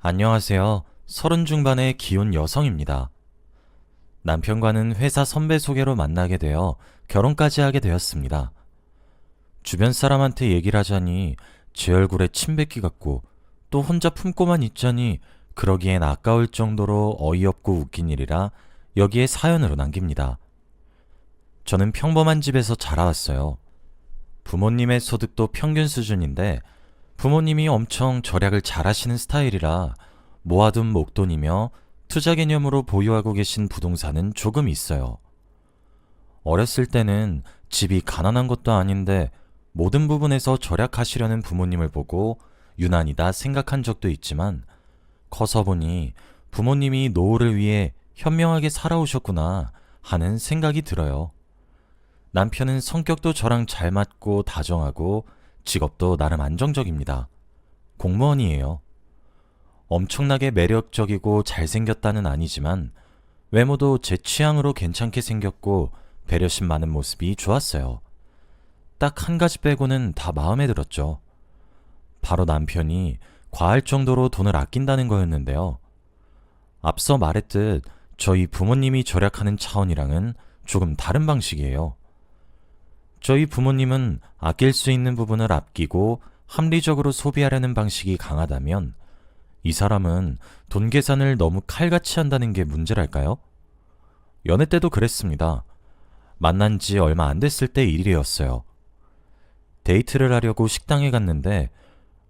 안녕하세요. 서른 중반의 기혼 여성입니다. 남편과는 회사 선배 소개로 만나게 되어 결혼까지 하게 되었습니다. 주변 사람한테 얘기를 하자니 제 얼굴에 침 뱉기 같고 또 혼자 품고만 있자니 그러기엔 아까울 정도로 어이없고 웃긴 일이라 여기에 사연으로 남깁니다. 저는 평범한 집에서 자라왔어요. 부모님의 소득도 평균 수준인데 부모님이 엄청 절약을 잘하시는 스타일이라 모아둔 목돈이며 투자 개념으로 보유하고 계신 부동산은 조금 있어요. 어렸을 때는 집이 가난한 것도 아닌데 모든 부분에서 절약하시려는 부모님을 보고 유난이다 생각한 적도 있지만 커서 보니 부모님이 노후를 위해 현명하게 살아오셨구나 하는 생각이 들어요. 남편은 성격도 저랑 잘 맞고 다정하고 직업도 나름 안정적입니다. 공무원이에요. 엄청나게 매력적이고 잘생겼다는 아니지만 외모도 제 취향으로 괜찮게 생겼고 배려심 많은 모습이 좋았어요. 딱 한 가지 빼고는 다 마음에 들었죠. 바로 남편이 과할 정도로 돈을 아낀다는 거였는데요. 앞서 말했듯 저희 부모님이 절약하는 차원이랑은 조금 다른 방식이에요. 저희 부모님은 아낄 수 있는 부분을 아끼고 합리적으로 소비하려는 방식이 강하다면 이 사람은 돈 계산을 너무 칼같이 한다는 게 문제랄까요? 연애 때도 그랬습니다. 만난 지 얼마 안 됐을 때 일이었어요. 데이트를 하려고 식당에 갔는데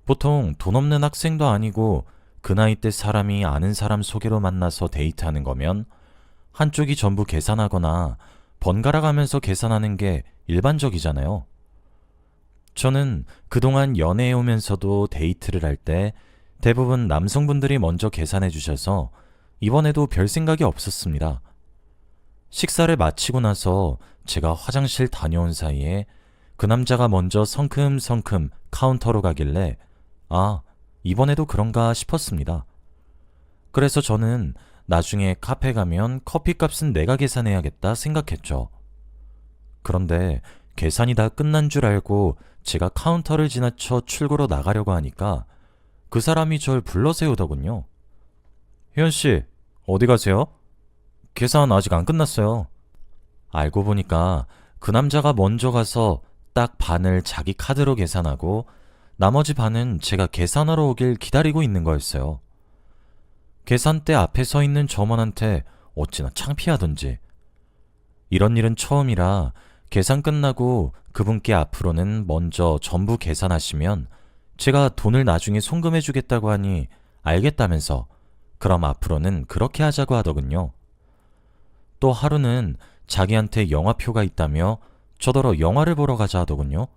보통 돈 없는 학생도 아니고 그 나이 때 사람이 아는 사람 소개로 만나서 데이트하는 거면 한쪽이 전부 계산하거나 번갈아 가면서 계산하는 게 일반적이잖아요. 저는 그동안 연애해 오면서도 데이트를 할 때 대부분 남성분들이 먼저 계산해 주셔서 이번에도 별 생각이 없었습니다. 식사를 마치고 나서 제가 화장실 다녀온 사이에 그 남자가 먼저 성큼성큼 카운터로 가길래 아, 이번에도 그런가 싶었습니다. 그래서 저는 나중에 카페 가면 커피값은 내가 계산해야겠다 생각했죠. 그런데 계산이 다 끝난 줄 알고 제가 카운터를 지나쳐 출구로 나가려고 하니까 그 사람이 절 불러세우더군요. 혜연씨, 어디 가세요? 계산 아직 안 끝났어요. 알고 보니까 그 남자가 먼저 가서 딱 반을 자기 카드로 계산하고 나머지 반은 제가 계산하러 오길 기다리고 있는 거였어요. 계산대 앞에 서 있는 점원한테 어찌나 창피하던지. 이런 일은 처음이라 계산 끝나고 그분께 앞으로는 먼저 전부 계산하시면 제가 돈을 나중에 송금해주겠다고 하니 알겠다면서 그럼 앞으로는 그렇게 하자고 하더군요. 또 하루는 자기한테 영화표가 있다며 저더러 영화를 보러 가자 하더군요.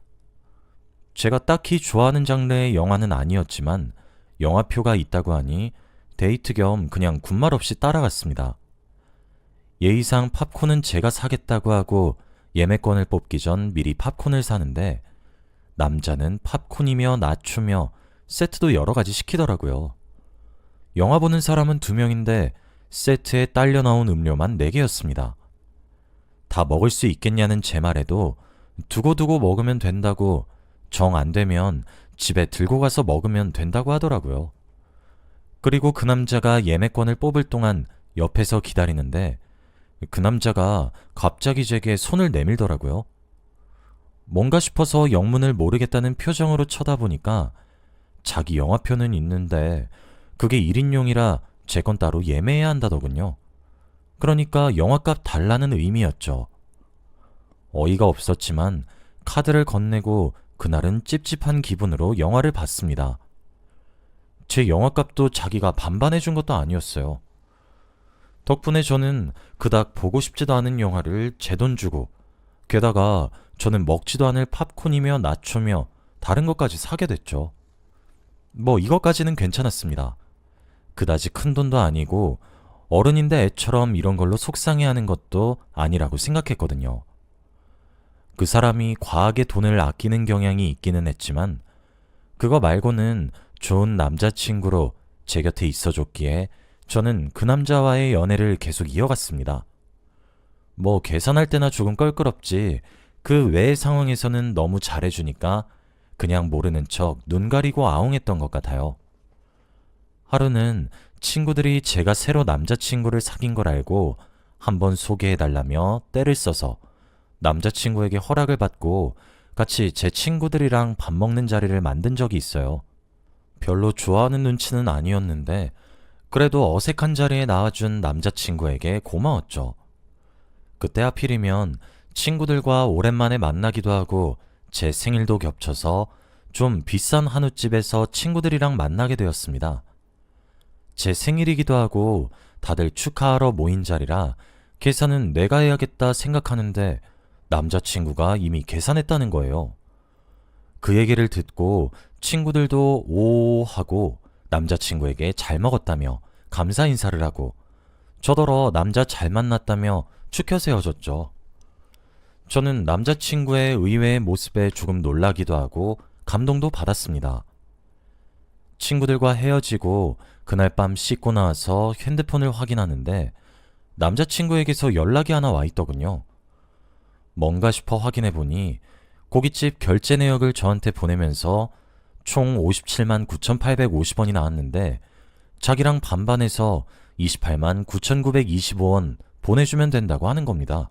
제가 딱히 좋아하는 장르의 영화는 아니었지만 영화표가 있다고 하니 데이트 겸 그냥 군말 없이 따라갔습니다. 예의상 팝콘은 제가 사겠다고 하고 예매권을 뽑기 전 미리 팝콘을 사는데 남자는 팝콘이며 나초며 세트도 여러 가지 시키더라고요. 영화 보는 사람은 2명인데 세트에 딸려 나온 음료만 4개였습니다. 다 먹을 수 있겠냐는 제 말에도 두고두고 먹으면 된다고 정 안 되면 집에 들고 가서 먹으면 된다고 하더라고요. 그리고 그 남자가 예매권을 뽑을 동안 옆에서 기다리는데 그 남자가 갑자기 제게 손을 내밀더라고요. 뭔가 싶어서 영문을 모르겠다는 표정으로 쳐다보니까 자기 영화표는 있는데 그게 1인용이라 제 건 따로 예매해야 한다더군요. 그러니까 영화값 달라는 의미였죠. 어이가 없었지만 카드를 건네고 그날은 찝찝한 기분으로 영화를 봤습니다. 제 영화값도 자기가 반반해준 것도 아니었어요. 덕분에 저는 그닥 보고 싶지도 않은 영화를 제 돈 주고 게다가 저는 먹지도 않을 팝콘이며 나초며 다른 것까지 사게 됐죠. 뭐 이것까지는 괜찮았습니다. 그다지 큰 돈도 아니고 어른인데 애처럼 이런 걸로 속상해하는 것도 아니라고 생각했거든요. 그 사람이 과하게 돈을 아끼는 경향이 있기는 했지만 그거 말고는 좋은 남자친구로 제 곁에 있어줬기에 저는 그 남자와의 연애를 계속 이어갔습니다. 뭐 계산할 때나 조금 껄끄럽지 그 외의 상황에서는 너무 잘해주니까 그냥 모르는 척 눈 가리고 아웅했던 것 같아요. 하루는 친구들이 제가 새로 남자친구를 사귄 걸 알고 한번 소개해달라며 떼를 써서 남자친구에게 허락을 받고 같이 제 친구들이랑 밥 먹는 자리를 만든 적이 있어요. 별로 좋아하는 눈치는 아니었는데 그래도 어색한 자리에 나와준 남자친구에게 고마웠죠. 그때 하필이면 친구들과 오랜만에 만나기도 하고 제 생일도 겹쳐서 좀 비싼 한우집에서 친구들이랑 만나게 되었습니다. 제 생일이기도 하고 다들 축하하러 모인 자리라 계산은 내가 해야겠다 생각하는데 남자친구가 이미 계산했다는 거예요. 그 얘기를 듣고 친구들도 오 하고 남자친구에게 잘 먹었다며 감사 인사를 하고 저더러 남자 잘 만났다며 축혀 세워줬죠. 저는 남자친구의 의외의 모습에 조금 놀라기도 하고 감동도 받았습니다. 친구들과 헤어지고 그날 밤 씻고 나와서 핸드폰을 확인하는데 남자친구에게서 연락이 하나 와 있더군요. 뭔가 싶어 확인해보니 고깃집 결제 내역을 저한테 보내면서 총 57만 9,850원이 나왔는데 자기랑 반반해서 28만 9,925원 보내주면 된다고 하는 겁니다.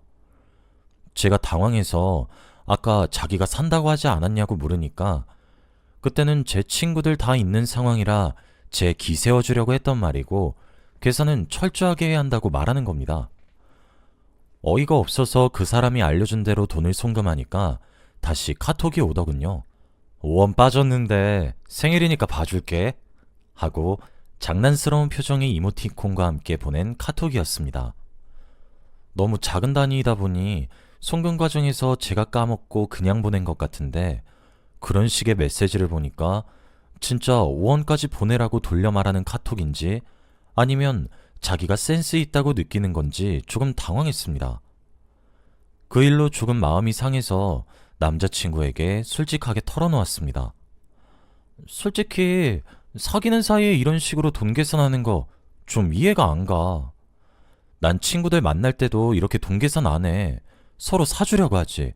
제가 당황해서 아까 자기가 산다고 하지 않았냐고 물으니까 그때는 제 친구들 다 있는 상황이라 제 기세워주려고 했던 말이고 계산은 철저하게 해야 한다고 말하는 겁니다. 어이가 없어서 그 사람이 알려준 대로 돈을 송금하니까 다시 카톡이 오더군요. 5원 빠졌는데 생일이니까 봐줄게 하고 장난스러운 표정의 이모티콘과 함께 보낸 카톡이었습니다. 너무 작은 단위이다 보니 송금 과정에서 제가 까먹고 그냥 보낸 것 같은데 그런 식의 메시지를 보니까 진짜 5원까지 보내라고 돌려 말하는 카톡인지 아니면 자기가 센스 있다고 느끼는 건지 조금 당황했습니다. 그 일로 조금 마음이 상해서 남자친구에게 솔직하게 털어놓았습니다. 솔직히 사귀는 사이에 이런 식으로 돈 계산하는 거 좀 이해가 안 가. 난 친구들 만날 때도 이렇게 돈 계산 안 해. 서로 사주려고 하지.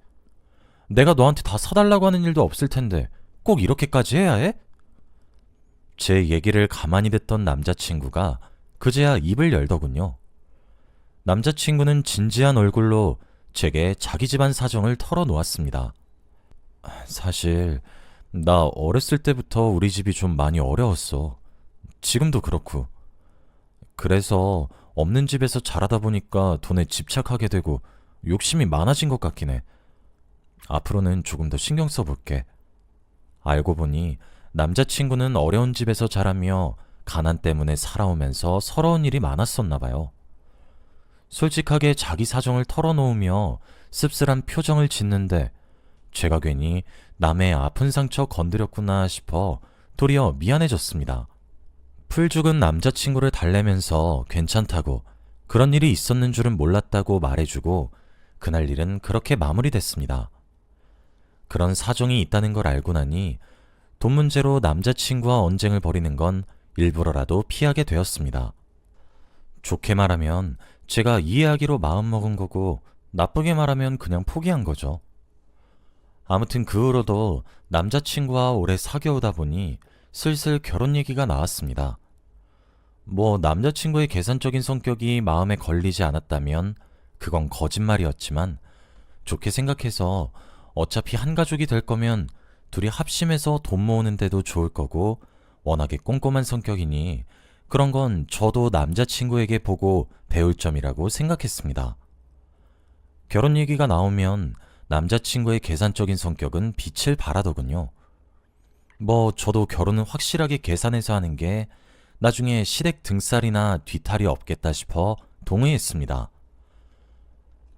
내가 너한테 다 사달라고 하는 일도 없을 텐데 꼭 이렇게까지 해야 해? 제 얘기를 가만히 듣던 남자친구가 그제야 입을 열더군요. 남자친구는 진지한 얼굴로 제게 자기 집안 사정을 털어놓았습니다. 사실 나 어렸을 때부터 우리 집이 좀 많이 어려웠어. 지금도 그렇고. 그래서 없는 집에서 자라다 보니까 돈에 집착하게 되고 욕심이 많아진 것 같긴 해. 앞으로는 조금 더 신경 써볼게. 알고 보니 남자친구는 어려운 집에서 자라며 가난 때문에 살아오면서 서러운 일이 많았었나 봐요. 솔직하게 자기 사정을 털어놓으며 씁쓸한 표정을 짓는데 제가 괜히 남의 아픈 상처 건드렸구나 싶어 도리어 미안해졌습니다. 풀 죽은 남자친구를 달래면서 괜찮다고 그런 일이 있었는 줄은 몰랐다고 말해주고 그날 일은 그렇게 마무리됐습니다. 그런 사정이 있다는 걸 알고 나니 돈 문제로 남자친구와 언쟁을 벌이는 건 일부러라도 피하게 되었습니다. 좋게 말하면 제가 이해하기로 마음먹은 거고 나쁘게 말하면 그냥 포기한 거죠. 아무튼 그 후로도 남자친구와 오래 사귀어오다 보니 슬슬 결혼 얘기가 나왔습니다. 뭐 남자친구의 계산적인 성격이 마음에 걸리지 않았다면 그건 거짓말이었지만 좋게 생각해서 어차피 한 가족이 될 거면 둘이 합심해서 돈 모으는 데도 좋을 거고 워낙에 꼼꼼한 성격이니 그런 건 저도 남자친구에게 보고 배울 점이라고 생각했습니다. 결혼 얘기가 나오면 남자친구의 계산적인 성격은 빛을 발하더군요. 뭐 저도 결혼은 확실하게 계산해서 하는 게 나중에 시댁 등살이나 뒤탈이 없겠다 싶어 동의했습니다.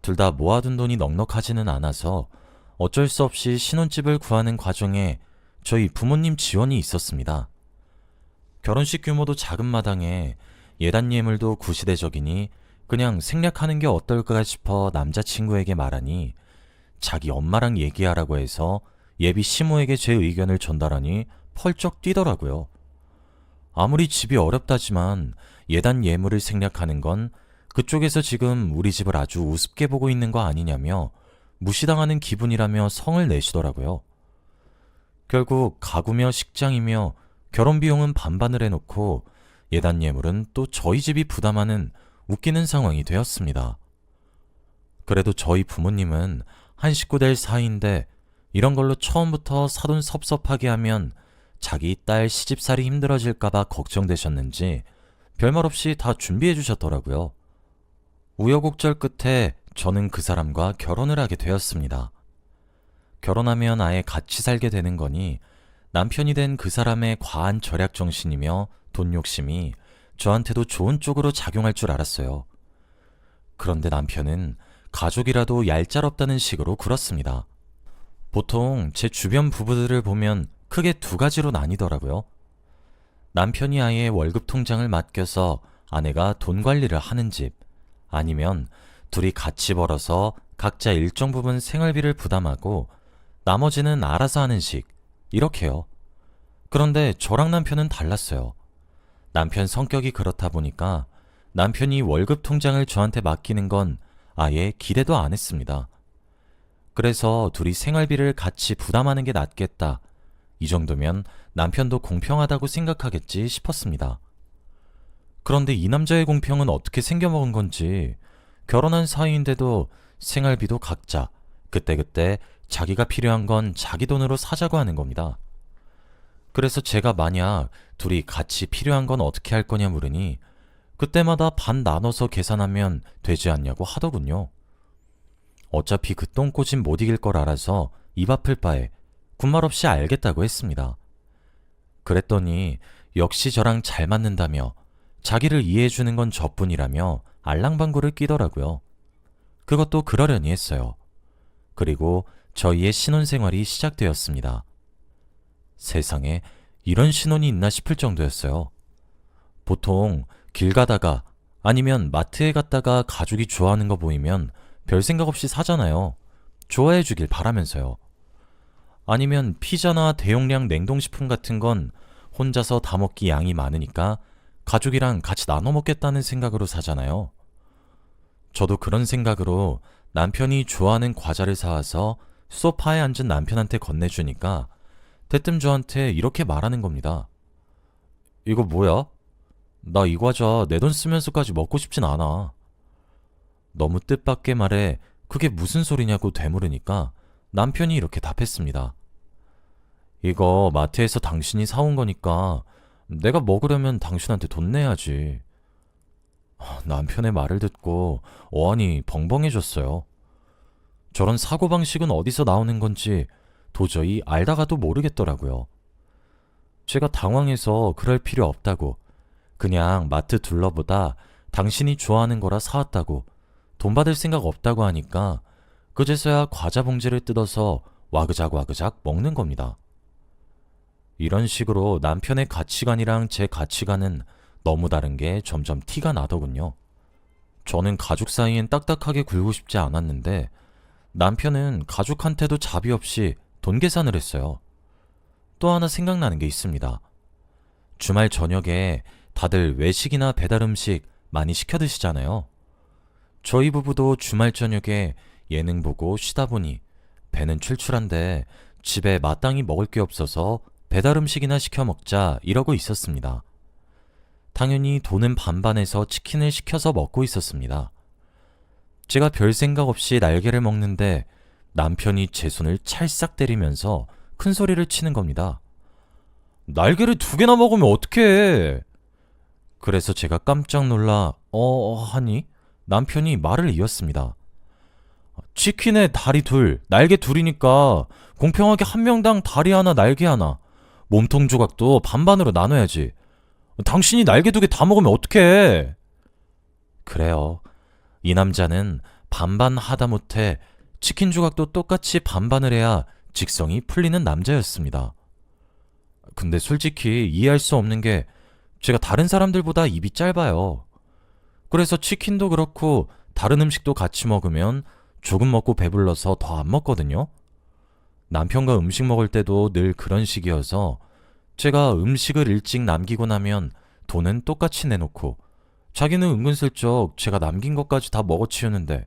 둘 다 모아둔 돈이 넉넉하지는 않아서 어쩔 수 없이 신혼집을 구하는 과정에 저희 부모님 지원이 있었습니다. 결혼식 규모도 작은 마당에 예단 예물도 구시대적이니 그냥 생략하는 게 어떨까 싶어 남자친구에게 말하니 자기 엄마랑 얘기하라고 해서 예비 시모에게 제 의견을 전달하니 펄쩍 뛰더라고요. 아무리 집이 어렵다지만 예단 예물을 생략하는 건 그쪽에서 지금 우리 집을 아주 우습게 보고 있는 거 아니냐며 무시당하는 기분이라며 성을 내시더라고요. 결국 가구며 식장이며 결혼 비용은 반반을 해놓고 예단 예물은 또 저희 집이 부담하는 웃기는 상황이 되었습니다. 그래도 저희 부모님은 한 식구 될 사이인데 이런 걸로 처음부터 사돈 섭섭하게 하면 자기 딸 시집살이 힘들어질까봐 걱정되셨는지 별말 없이 다 준비해 주셨더라고요. 우여곡절 끝에 저는 그 사람과 결혼을 하게 되었습니다. 결혼하면 아예 같이 살게 되는 거니 남편이 된 그 사람의 과한 절약 정신이며 돈 욕심이 저한테도 좋은 쪽으로 작용할 줄 알았어요. 그런데 남편은 가족이라도 얄짤없다는 식으로 굴었습니다. 보통 제 주변 부부들을 보면 크게 두 가지로 나뉘더라고요. 남편이 아예 월급 통장을 맡겨서 아내가 돈 관리를 하는 집, 아니면 둘이 같이 벌어서 각자 일정 부분 생활비를 부담하고 나머지는 알아서 하는 식, 이렇게요. 그런데 저랑 남편은 달랐어요. 남편 성격이 그렇다 보니까 남편이 월급 통장을 저한테 맡기는 건 아예 기대도 안 했습니다. 그래서 둘이 생활비를 같이 부담하는 게 낫겠다. 이 정도면 남편도 공평하다고 생각하겠지 싶었습니다. 그런데 이 남자의 공평은 어떻게 생겨먹은 건지 결혼한 사이인데도 생활비도 각자 그때그때 자기가 필요한 건 자기 돈으로 사자고 하는 겁니다. 그래서 제가 만약 둘이 같이 필요한 건 어떻게 할 거냐 물으니 그때마다 반 나눠서 계산하면 되지 않냐고 하더군요. 어차피 그 똥꼬집 못 이길 걸 알아서 입 아플 바에 군말 없이 알겠다고 했습니다. 그랬더니 역시 저랑 잘 맞는다며 자기를 이해해주는 건 저뿐이라며 알랑방구를 끼더라고요. 그것도 그러려니 했어요. 그리고 저희의 신혼생활이 시작되었습니다. 세상에 이런 신혼이 있나 싶을 정도였어요. 보통 길 가다가 아니면 마트에 갔다가 가족이 좋아하는 거 보이면 별 생각 없이 사잖아요. 좋아해 주길 바라면서요. 아니면 피자나 대용량 냉동식품 같은 건 혼자서 다 먹기 양이 많으니까 가족이랑 같이 나눠 먹겠다는 생각으로 사잖아요. 저도 그런 생각으로 남편이 좋아하는 과자를 사와서 소파에 앉은 남편한테 건네주니까 대뜸 저한테 이렇게 말하는 겁니다. 이거 뭐야? 나 이 과자 내 돈 쓰면서까지 먹고 싶진 않아. 너무 뜻밖의 말에 그게 무슨 소리냐고 되물으니까 남편이 이렇게 답했습니다. 이거 마트에서 당신이 사온 거니까 내가 먹으려면 당신한테 돈 내야지. 남편의 말을 듣고 어안이 벙벙해졌어요. 저런 사고방식은 어디서 나오는 건지 도저히 알다가도 모르겠더라고요. 제가 당황해서 그럴 필요 없다고, 그냥 마트 둘러보다 당신이 좋아하는 거라 사왔다고, 돈 받을 생각 없다고 하니까 그제서야 과자 봉지를 뜯어서 와그작 먹는 겁니다. 이런 식으로 남편의 가치관이랑 제 가치관은 너무 다른 게 점점 티가 나더군요. 저는 가족 사이엔 딱딱하게 굴고 싶지 않았는데 남편은 가족한테도 자비 없이 돈 계산을 했어요. 또 하나 생각나는 게 있습니다. 주말 저녁에 다들 외식이나 배달 음식 많이 시켜 드시잖아요. 저희 부부도 주말 저녁에 예능 보고 쉬다 보니 배는 출출한데 집에 마땅히 먹을 게 없어서 배달 음식이나 시켜 먹자 이러고 있었습니다. 당연히 돈은 반반해서 치킨을 시켜서 먹고 있었습니다. 제가 별 생각 없이 날개를 먹는데 남편이 제 손을 찰싹 때리면서 큰 소리를 치는 겁니다. 날개를 2개나 먹으면 어떡해? 그래서 제가 깜짝 놀라 하니 남편이 말을 이었습니다. 치킨에 다리 2, 날개 2이니까 공평하게 한 명당 다리 하나, 날개 하나, 몸통 조각도 반반으로 나눠야지. 당신이 날개 2개 다 먹으면 어떡해? 그래요. 이 남자는 반반 하다못해 치킨 조각도 똑같이 반반을 해야 직성이 풀리는 남자였습니다. 근데 솔직히 이해할 수 없는 게 제가 다른 사람들보다 입이 짧아요. 그래서 치킨도 그렇고 다른 음식도 같이 먹으면 조금 먹고 배불러서 더 안 먹거든요. 남편과 음식 먹을 때도 늘 그런 식이어서 제가 음식을 일찍 남기고 나면 돈은 똑같이 내놓고 자기는 은근슬쩍 제가 남긴 것까지 다 먹어치우는데,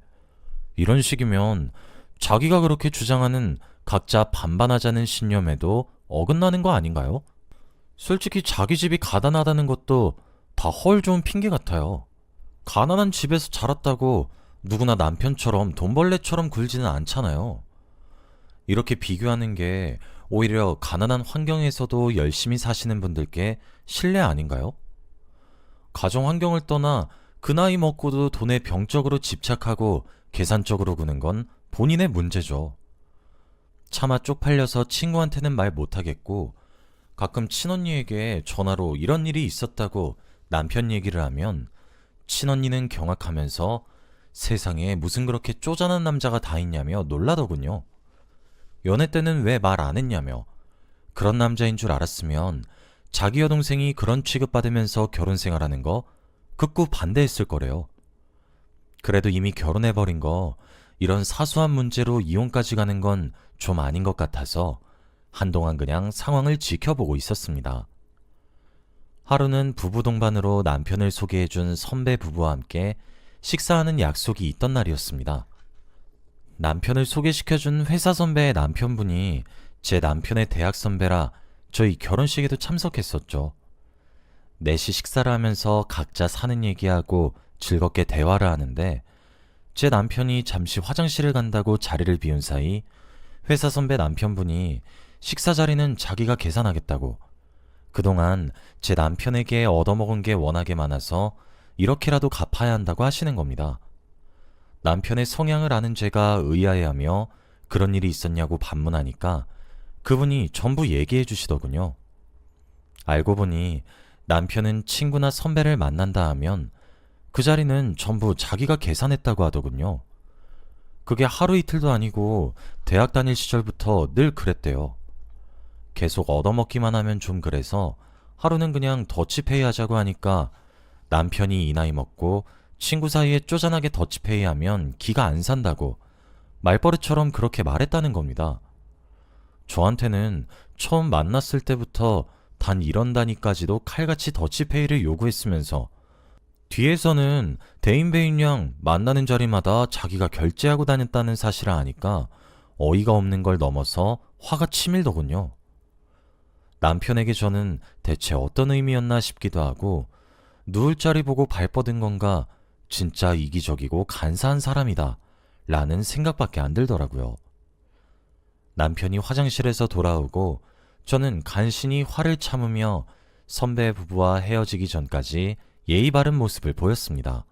이런 식이면 자기가 그렇게 주장하는 각자 반반하자는 신념에도 어긋나는 거 아닌가요? 솔직히 자기 집이 가난하다는 것도 다 허울 좋은 핑계 같아요. 가난한 집에서 자랐다고 누구나 남편처럼 돈벌레처럼 굴지는 않잖아요. 이렇게 비교하는 게 오히려 가난한 환경에서도 열심히 사시는 분들께 신뢰 아닌가요? 가정 환경을 떠나 그 나이 먹고도 돈에 병적으로 집착하고 계산적으로 구는 건 본인의 문제죠. 차마 쪽팔려서 친구한테는 말 못하겠고 가끔 친언니에게 전화로 이런 일이 있었다고 남편 얘기를 하면 친언니는 경악하면서 세상에 무슨 그렇게 쪼잔한 남자가 다 있냐며 놀라더군요. 연애 때는 왜 말 안 했냐며 그런 남자인 줄 알았으면 자기 여동생이 그런 취급받으면서 결혼 생활하는 거 극구 반대했을 거래요. 그래도 이미 결혼해버린 거 이런 사소한 문제로 이혼까지 가는 건 좀 아닌 것 같아서 한동안 그냥 상황을 지켜보고 있었습니다. 하루는 부부 동반으로 남편을 소개해준 선배 부부와 함께 식사하는 약속이 있던 날이었습니다. 남편을 소개시켜준 회사 선배의 남편분이 제 남편의 대학 선배라 저희 결혼식에도 참석했었죠. 넷이 식사를 하면서 각자 사는 얘기하고 즐겁게 대화를 하는데 제 남편이 잠시 화장실을 간다고 자리를 비운 사이 회사 선배 남편분이 식사 자리는 자기가 계산하겠다고 그동안 제 남편에게 얻어먹은 게 워낙에 많아서 이렇게라도 갚아야 한다고 하시는 겁니다. 남편의 성향을 아는 제가 의아해하며 그런 일이 있었냐고 반문하니까 그분이 전부 얘기해 주시더군요. 알고 보니 남편은 친구나 선배를 만난다 하면 그 자리는 전부 자기가 계산했다고 하더군요. 그게 하루 이틀도 아니고 대학 다닐 시절부터 늘 그랬대요. 계속 얻어먹기만 하면 좀 그래서 하루는 그냥 더치페이 하자고 하니까 남편이 이 나이 먹고 친구 사이에 쪼잔하게 더치페이 하면 기가 안 산다고 말버릇처럼 그렇게 말했다는 겁니다. 저한테는 처음 만났을 때부터 단 이런다니까지도 칼같이 더치페이를 요구했으면서 뒤에서는 대인배인양 만나는 자리마다 자기가 결제하고 다녔다는 사실을 아니까 어이가 없는 걸 넘어서 화가 치밀더군요. 남편에게 저는 대체 어떤 의미였나 싶기도 하고 누울 자리 보고 발뻗은 건가 진짜 이기적이고 간사한 사람이다 라는 생각밖에 안 들더라고요. 남편이 화장실에서 돌아오고 저는 간신히 화를 참으며 선배 부부와 헤어지기 전까지 예의 바른 모습을 보였습니다.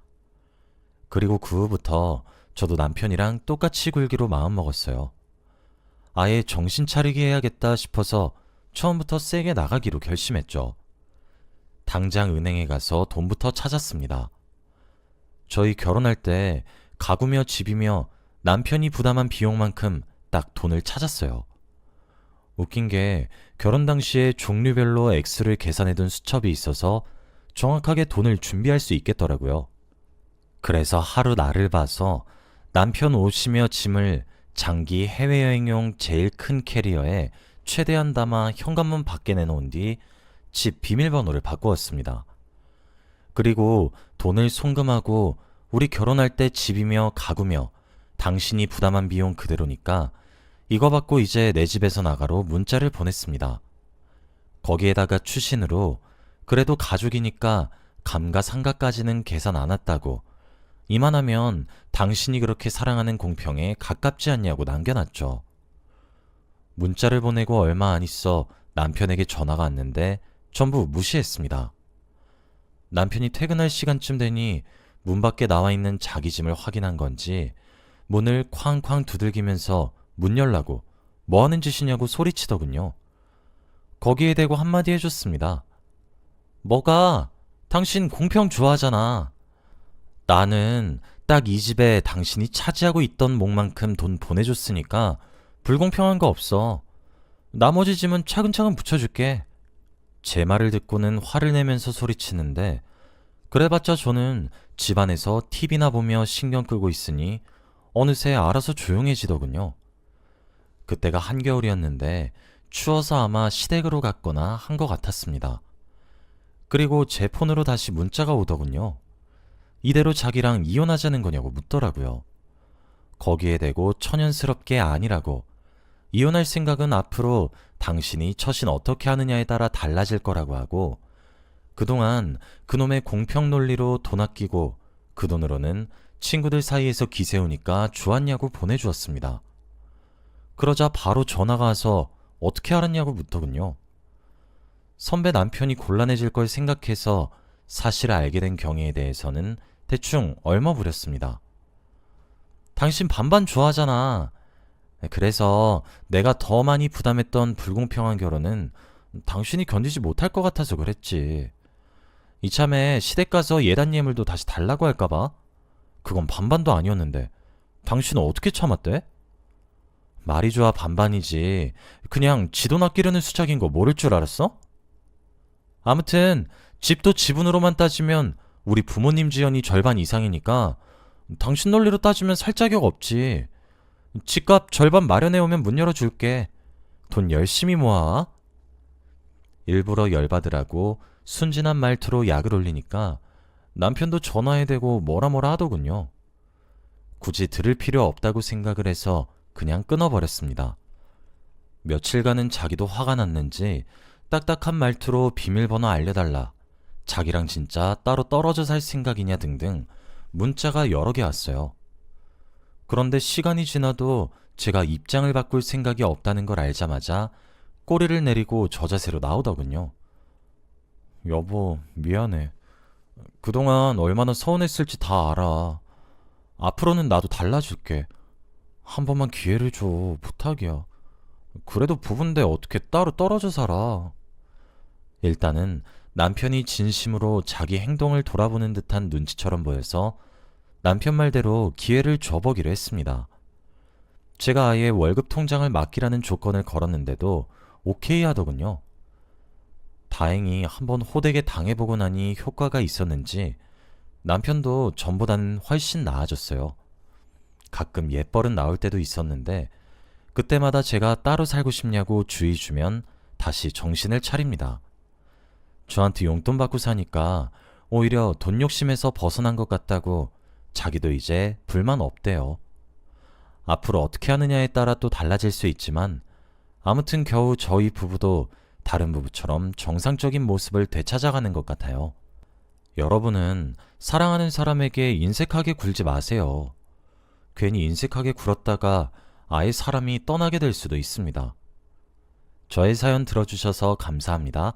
그리고 그 후부터 저도 남편이랑 똑같이 굴기로 마음먹었어요. 아예 정신 차리게 해야겠다 싶어서 처음부터 세게 나가기로 결심했죠. 당장 은행에 가서 돈부터 찾았습니다. 저희 결혼할 때 가구며 집이며 남편이 부담한 비용만큼 딱 돈을 찾았어요. 웃긴 게 결혼 당시에 종류별로 액수를 계산해둔 수첩이 있어서 정확하게 돈을 준비할 수 있겠더라고요. 그래서 하루 날을 봐서 남편 옷이며 짐을 장기 해외여행용 제일 큰 캐리어에 최대한 담아 현관문 밖에 내놓은 뒤 집 비밀번호를 바꾸었습니다. 그리고 돈을 송금하고 우리 결혼할 때 집이며 가구며 당신이 부담한 비용 그대로니까 이거 받고 이제 내 집에서 나가로 문자를 보냈습니다. 거기에다가 추신으로 그래도 가족이니까 감가상가까지는 계산 안 했다고 이만하면 당신이 그렇게 사랑하는 공평에 가깝지 않냐고 남겨놨죠. 문자를 보내고 얼마 안 있어 남편에게 전화가 왔는데 전부 무시했습니다. 남편이 퇴근할 시간쯤 되니 문 밖에 나와 있는 자기 짐을 확인한 건지 문을 쾅쾅 두들기면서 문 열라고 뭐 하는 짓이냐고 소리치더군요. 거기에 대고 한마디 해줬습니다. 뭐가? 당신 공평 좋아하잖아. 나는 딱 이 집에 당신이 차지하고 있던 몫만큼 돈 보내줬으니까 불공평한 거 없어. 나머지 짐은 차근차근 붙여줄게. 제 말을 듣고는 화를 내면서 소리치는데 그래봤자 저는 집안에서 TV나 보며 신경 끄고 있으니 어느새 알아서 조용해지더군요. 그때가 한겨울이었는데 추워서 아마 시댁으로 갔거나 한 것 같았습니다. 그리고 제 폰으로 다시 문자가 오더군요. 이대로 자기랑 이혼하자는 거냐고 묻더라고요. 거기에 대고 천연스럽게 아니라고 이혼할 생각은 앞으로 당신이 처신 어떻게 하느냐에 따라 달라질 거라고 하고 그동안 그놈의 공평 논리로 돈 아끼고 그 돈으로는 친구들 사이에서 기세우니까 좋았냐고 보내주었습니다. 그러자 바로 전화가 와서 어떻게 알았냐고 묻더군요. 선배 남편이 곤란해질 걸 생각해서 사실을 알게 된 경위에 대해서는 대충 얼머무렸습니다. 당신 반반 좋아하잖아. 그래서 내가 더 많이 부담했던 불공평한 결혼은 당신이 견디지 못할 것 같아서 그랬지. 이참에 시댁 가서 예단 예물도 다시 달라고 할까봐? 그건 반반도 아니었는데 당신은 어떻게 참았대? 말이 좋아 반반이지. 그냥 지 돈 아끼려는 수작인 거 모를 줄 알았어? 아무튼 집도 지분으로만 따지면 우리 부모님 지연이 절반 이상이니까 당신 논리로 따지면 살 자격 없지. 집값 절반 마련해오면 문 열어줄게. 돈 열심히 모아. 일부러 열받으라고 순진한 말투로 약을 올리니까 남편도 전화해 대고 뭐라 뭐라 하더군요. 굳이 들을 필요 없다고 생각을 해서 그냥 끊어버렸습니다. 며칠간은 자기도 화가 났는지 딱딱한 말투로 비밀번호 알려달라, 자기랑 진짜 따로 떨어져 살 생각이냐 등등 문자가 여러 개 왔어요. 그런데 시간이 지나도 제가 입장을 바꿀 생각이 없다는 걸 알자마자 꼬리를 내리고 저자세로 나오더군요. 여보, 미안해. 그동안 얼마나 서운했을지 다 알아. 앞으로는 나도 달라질게. 한 번만 기회를 줘. 부탁이야. 그래도 부부인데 어떻게 따로 떨어져 살아. 일단은 남편이 진심으로 자기 행동을 돌아보는 듯한 눈치처럼 보여서 남편 말대로 기회를 줘보기로 했습니다. 제가 아예 월급 통장을 맡기라는 조건을 걸었는데도 오케이 하더군요. 다행히 한번 호되게 당해보고 나니 효과가 있었는지 남편도 전보다는 훨씬 나아졌어요. 가끔 예버릇 나올 때도 있었는데 그때마다 제가 따로 살고 싶냐고 주의 주면 다시 정신을 차립니다. 저한테 용돈 받고 사니까 오히려 돈 욕심에서 벗어난 것 같다고 자기도 이제 불만 없대요. 앞으로 어떻게 하느냐에 따라 또 달라질 수 있지만 아무튼 겨우 저희 부부도 다른 부부처럼 정상적인 모습을 되찾아가는 것 같아요. 여러분은 사랑하는 사람에게 인색하게 굴지 마세요. 괜히 인색하게 굴었다가 아예 사람이 떠나게 될 수도 있습니다. 저의 사연 들어주셔서 감사합니다.